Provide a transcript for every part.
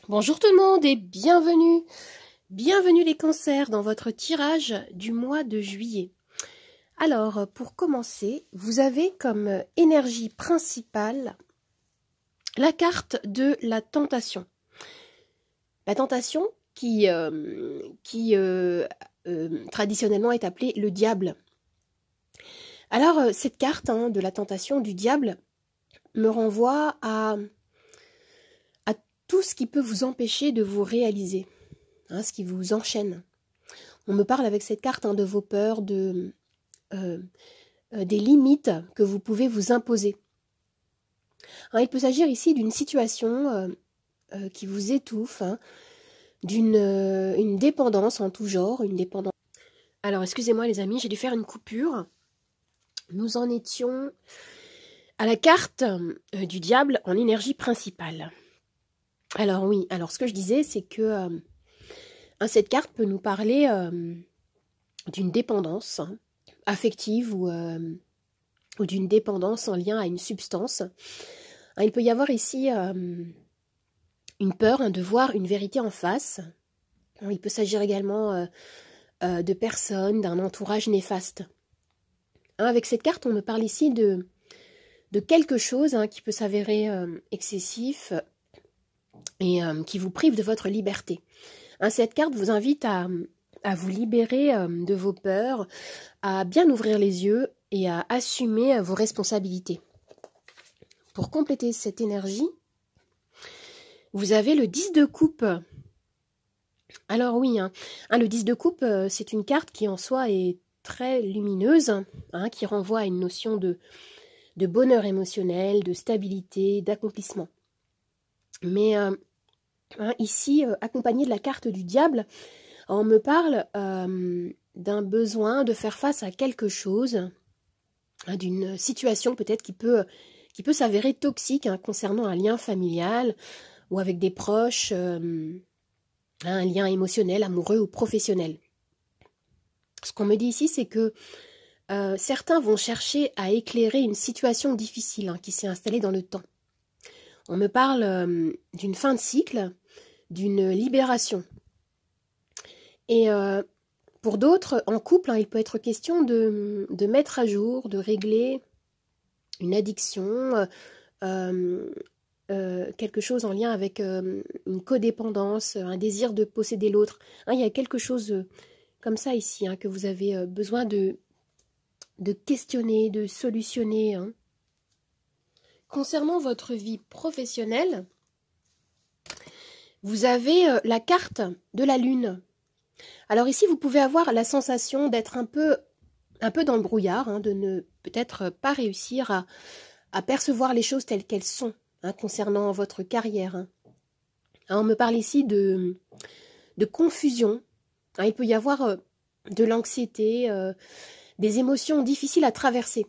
Bonjour tout le monde et bienvenue. Bienvenue les cancers dans votre tirage du mois de juillet. Alors, pour commencer, vous avez comme énergie principale la carte de la tentation. La tentation qui traditionnellement est appelée le diable. Alors, cette carte de la tentation du diable me renvoie à tout ce qui peut vous empêcher de vous réaliser, ce qui vous enchaîne. On me parle avec cette carte de vos peurs, des limites que vous pouvez vous imposer. Il peut s'agir ici d'une situation qui vous étouffe, d'une dépendance en tout genre, une dépendance. Alors, excusez-moi les amis, j'ai dû faire une coupure. Nous en étions à la carte du diable en énergie principale. Alors oui, alors ce que je disais, c'est que cette carte peut nous parler d'une dépendance affective ou d'une dépendance en lien à une substance. Il peut y avoir ici une peur de voir une vérité en face. Il peut s'agir également de personnes, d'un entourage néfaste. Avec cette carte, on me parle ici de quelque chose qui peut s'avérer excessif et qui vous prive de votre liberté. Cette carte vous invite à vous libérer de vos peurs, à bien ouvrir les yeux et à assumer vos responsabilités. Pour compléter cette énergie, vous avez le 10 de coupe. Alors oui, le 10 de coupe, c'est une carte qui en soi est très lumineuse, qui renvoie à une notion de bonheur émotionnel, de stabilité, d'accomplissement. Mais ici, accompagné de la carte du diable, on me parle d'un besoin de faire face à quelque chose, d'une situation peut-être qui peut s'avérer toxique concernant un lien familial ou avec des proches, un lien émotionnel, amoureux ou professionnel. Ce qu'on me dit ici, c'est que certains vont chercher à éclairer une situation difficile qui s'est installée dans le temps. On me parle d'une fin de cycle, d'une libération. Et pour d'autres, en couple, il peut être question de mettre à jour, de régler une addiction, quelque chose en lien avec une codépendance, un désir de posséder l'autre. Il y a quelque chose comme ça ici, que vous avez besoin de questionner, de solutionner. Concernant votre vie professionnelle, vous avez la carte de la lune. Alors ici, vous pouvez avoir la sensation d'être un peu dans le brouillard, de ne peut-être pas réussir à percevoir les choses telles qu'elles sont, concernant votre carrière. On me parle ici de confusion. Il peut y avoir de l'anxiété, des émotions difficiles à traverser.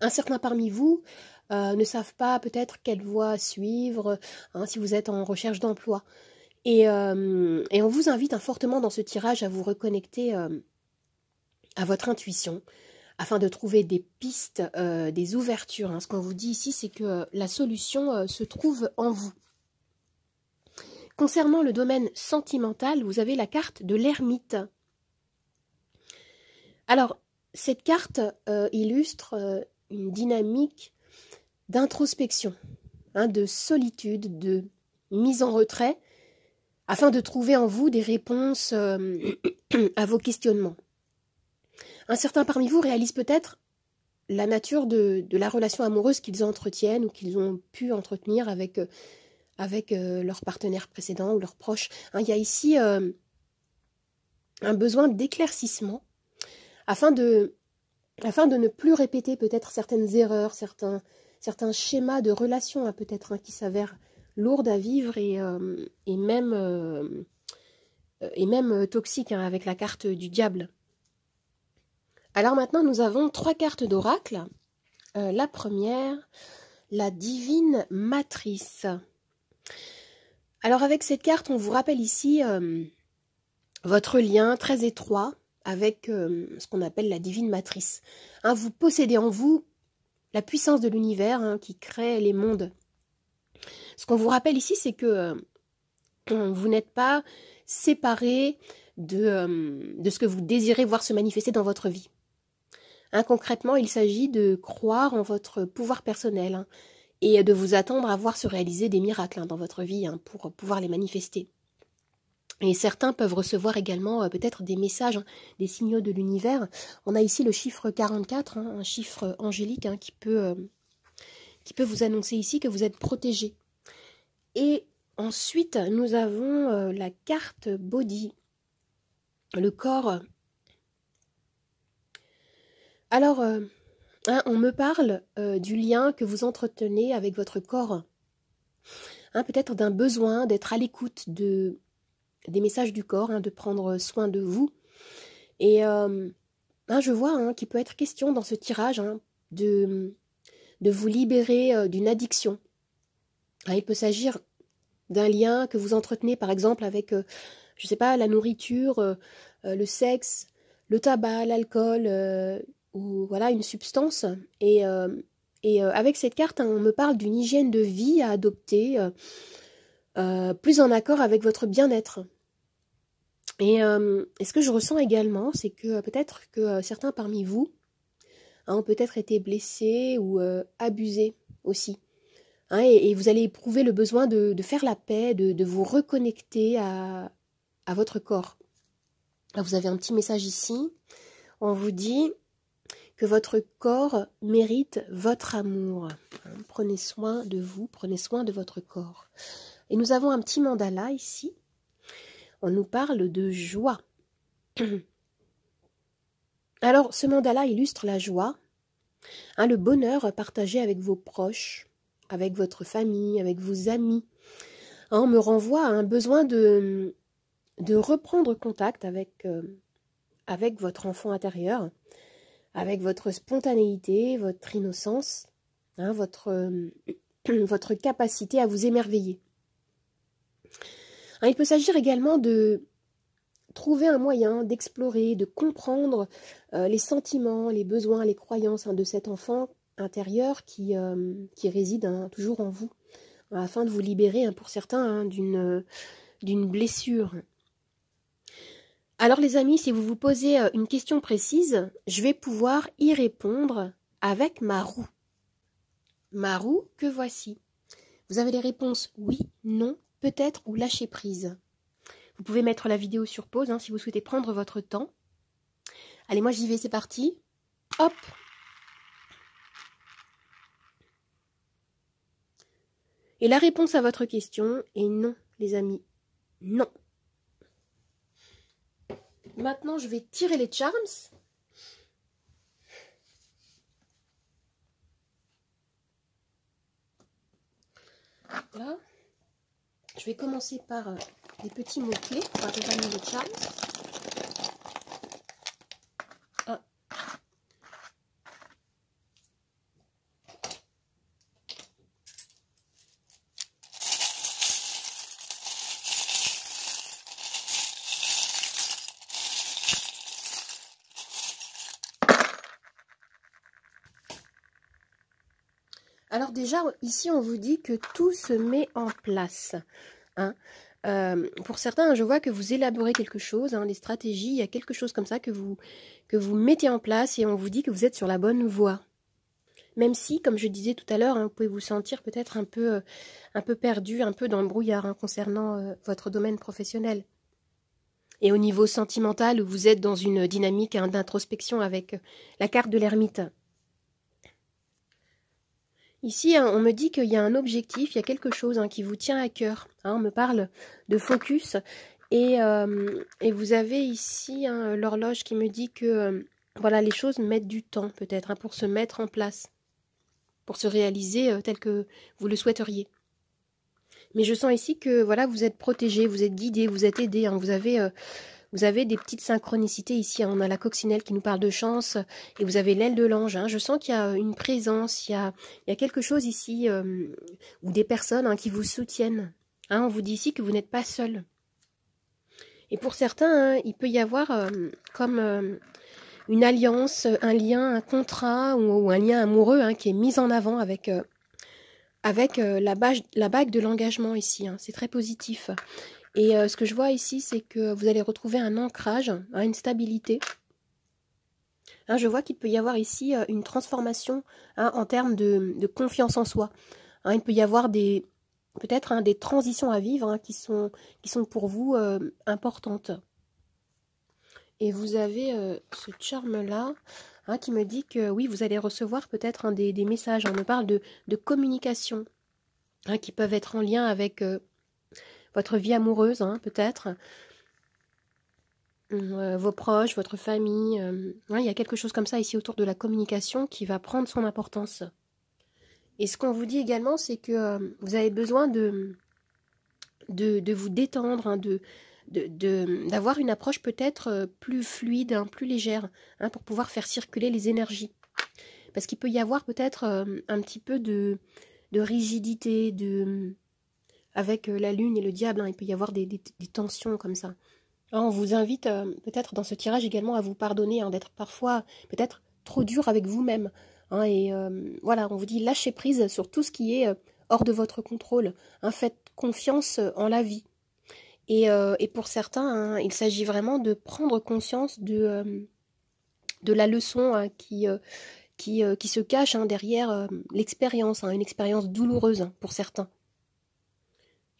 Certains parmi vous ne savent pas peut-être quelle voie suivre si vous êtes en recherche d'emploi. Et on vous invite fortement dans ce tirage à vous reconnecter à votre intuition afin de trouver des pistes, des ouvertures. Ce qu'on vous dit ici, c'est que la solution se trouve en vous. Concernant le domaine sentimental, vous avez la carte de l'ermite. Alors, cette carte illustre une dynamique d'introspection, de solitude, de mise en retrait, afin de trouver en vous des réponses à vos questionnements. Certains parmi vous réalisent peut-être la nature de la relation amoureuse qu'ils entretiennent ou qu'ils ont pu entretenir avec leur partenaire précédent ou leurs proches. Il y a ici un besoin d'éclaircissement afin de ne plus répéter peut-être certaines erreurs, certains schémas de relations peut-être qui s'avèrent lourdes à vivre et même toxiques avec la carte du diable. Alors maintenant, nous avons 3 cartes d'oracle. La première, la divine matrice. Alors avec cette carte, on vous rappelle ici votre lien très étroit avec ce qu'on appelle la divine matrice. Vous possédez en vous la puissance de l'univers qui crée les mondes. Ce qu'on vous rappelle ici, c'est que Vous n'êtes pas séparés de ce que vous désirez voir se manifester dans votre vie. Hein, concrètement, il s'agit de croire en votre pouvoir personnel, hein, et de vous attendre à voir se réaliser des miracles, hein, dans votre vie, hein, pour pouvoir les manifester. Et certains peuvent recevoir également peut-être des messages, hein, des signaux de l'univers. On a ici le chiffre 44, hein, un chiffre angélique, hein, qui peut vous annoncer ici que vous êtes protégé. Et ensuite, nous avons la carte body, le corps. Alors, hein, on me parle du lien que vous entretenez avec votre corps. Hein, peut-être d'un besoin d'être à l'écoute des messages du corps, hein, de prendre soin de vous. Et hein, je vois, hein, qu'il peut être question dans ce tirage, hein, de vous libérer d'une addiction. Hein, il peut s'agir d'un lien que vous entretenez par exemple avec, je ne sais pas, la nourriture, le sexe, le tabac, l'alcool, ou voilà, une substance. Et avec cette carte, hein, on me parle d'une hygiène de vie à adopter, plus en accord avec votre bien-être. Et ce que je ressens également, c'est que peut-être que certains parmi vous, hein, ont peut-être été blessés ou abusés aussi. Hein, et vous allez éprouver le besoin de faire la paix, de vous reconnecter à votre corps. Là, vous avez un petit message ici. On vous dit que votre corps mérite votre amour. Hein, prenez soin de vous, prenez soin de votre corps. Et nous avons un petit mandala ici. On nous parle de joie. Alors, ce mandala illustre la joie, hein, le bonheur partagé avec vos proches, avec votre famille, avec vos amis. Hein, on me renvoie à un besoin de reprendre contact avec votre enfant intérieur, avec votre spontanéité, votre innocence, hein, votre capacité à vous émerveiller. Hein, il peut s'agir également de trouver un moyen d'explorer, de comprendre les sentiments, les besoins, les croyances, hein, de cet enfant intérieur qui réside, hein, toujours en vous, afin de vous libérer, hein, pour certains, hein, d'une blessure. Alors les amis, si vous vous posez une question précise, je vais pouvoir y répondre avec ma roue. Ma roue que voici. Vous avez les réponses oui, non, peut-être ou lâcher prise. Vous pouvez mettre la vidéo sur pause, hein, si vous souhaitez prendre votre temps. Allez, moi j'y vais, c'est parti. Hop! Et la réponse à votre question est non, les amis. Non. Maintenant, je vais tirer les charms. Là. Je vais commencer par des petits mots-clés pour accompagner les charms. Ah. Alors déjà, ici, on vous dit que tout se met en place. Hein. Pour certains, je vois que vous élaborez quelque chose, hein, des stratégies, il y a quelque chose comme ça que vous mettez en place et on vous dit que vous êtes sur la bonne voie. Même si, comme je disais tout à l'heure, hein, vous pouvez vous sentir peut-être un peu perdu, un peu dans le brouillard, hein, concernant votre domaine professionnel. Et au niveau sentimental, vous êtes dans une dynamique, hein, d'introspection avec la carte de l'ermite. Ici, hein, on me dit qu'il y a un objectif, il y a quelque chose, hein, qui vous tient à cœur. Hein, on me parle de focus. Et vous avez ici, hein, l'horloge qui me dit que voilà, les choses mettent du temps peut-être, hein, pour se mettre en place, pour se réaliser tel que vous le souhaiteriez. Mais je sens ici que voilà, vous êtes protégé, vous êtes guidé, vous êtes aidé. Hein, vous avez des petites synchronicités ici. Hein, on a la coccinelle qui nous parle de chance et vous avez l'aile de l'ange. Hein. Je sens qu'il y a une présence, il y a quelque chose ici, ou des personnes, hein, qui vous soutiennent. Hein, on vous dit ici que vous n'êtes pas seul. Et pour certains, hein, il peut y avoir comme une alliance, un lien, un contrat ou un lien amoureux, hein, qui est mis en avant avec la bague de l'engagement ici. Hein. C'est très positif. Et ce que je vois ici, c'est que vous allez retrouver un ancrage, hein, une stabilité. Hein, je vois qu'il peut y avoir ici une transformation, hein, en termes de confiance en soi. Hein, il peut y avoir peut-être, hein, des transitions à vivre, hein, qui sont pour vous importantes. Et vous avez ce charme-là, hein, qui me dit que oui, vous allez recevoir peut-être, hein, des messages. On me parle de communication, hein, qui peuvent être en lien avec votre vie amoureuse, hein, peut-être. Vos proches, votre famille. Hein, il y a quelque chose comme ça ici autour de la communication qui va prendre son importance. Et ce qu'on vous dit également, c'est que vous avez besoin de vous détendre, hein, d'avoir une approche peut-être plus fluide, hein, plus légère, hein, pour pouvoir faire circuler les énergies. Parce qu'il peut y avoir peut-être un petit peu de rigidité, avec la lune et le diable, hein, il peut y avoir des tensions comme ça. Alors, on vous invite peut-être dans ce tirage également à vous pardonner, hein, d'être parfois peut-être trop dur avec vous-même. Hein, et voilà, on vous dit lâchez prise sur tout ce qui est hors de votre contrôle. Hein, faites confiance en la vie. Et pour certains, hein, il s'agit vraiment de prendre conscience de la leçon, hein, qui se cache, hein, derrière l'expérience, hein, une expérience douloureuse, hein, pour certains.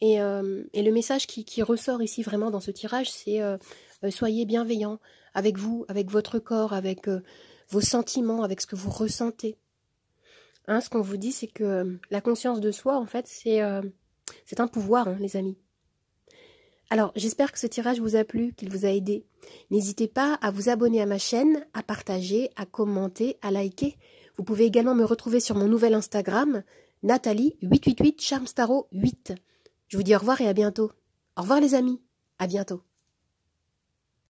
Et le message qui ressort ici vraiment dans ce tirage, c'est soyez bienveillants avec vous, avec votre corps, avec vos sentiments, avec ce que vous ressentez. Hein, ce qu'on vous dit, c'est que la conscience de soi, en fait, c'est un pouvoir, hein, les amis. Alors, j'espère que ce tirage vous a plu, qu'il vous a aidé. N'hésitez pas à vous abonner à ma chaîne, à partager, à commenter, à liker. Vous pouvez également me retrouver sur mon nouvel Instagram, Nathalie888 Charmstaro 8. Je vous dis au revoir et à bientôt. Au revoir les amis, à bientôt.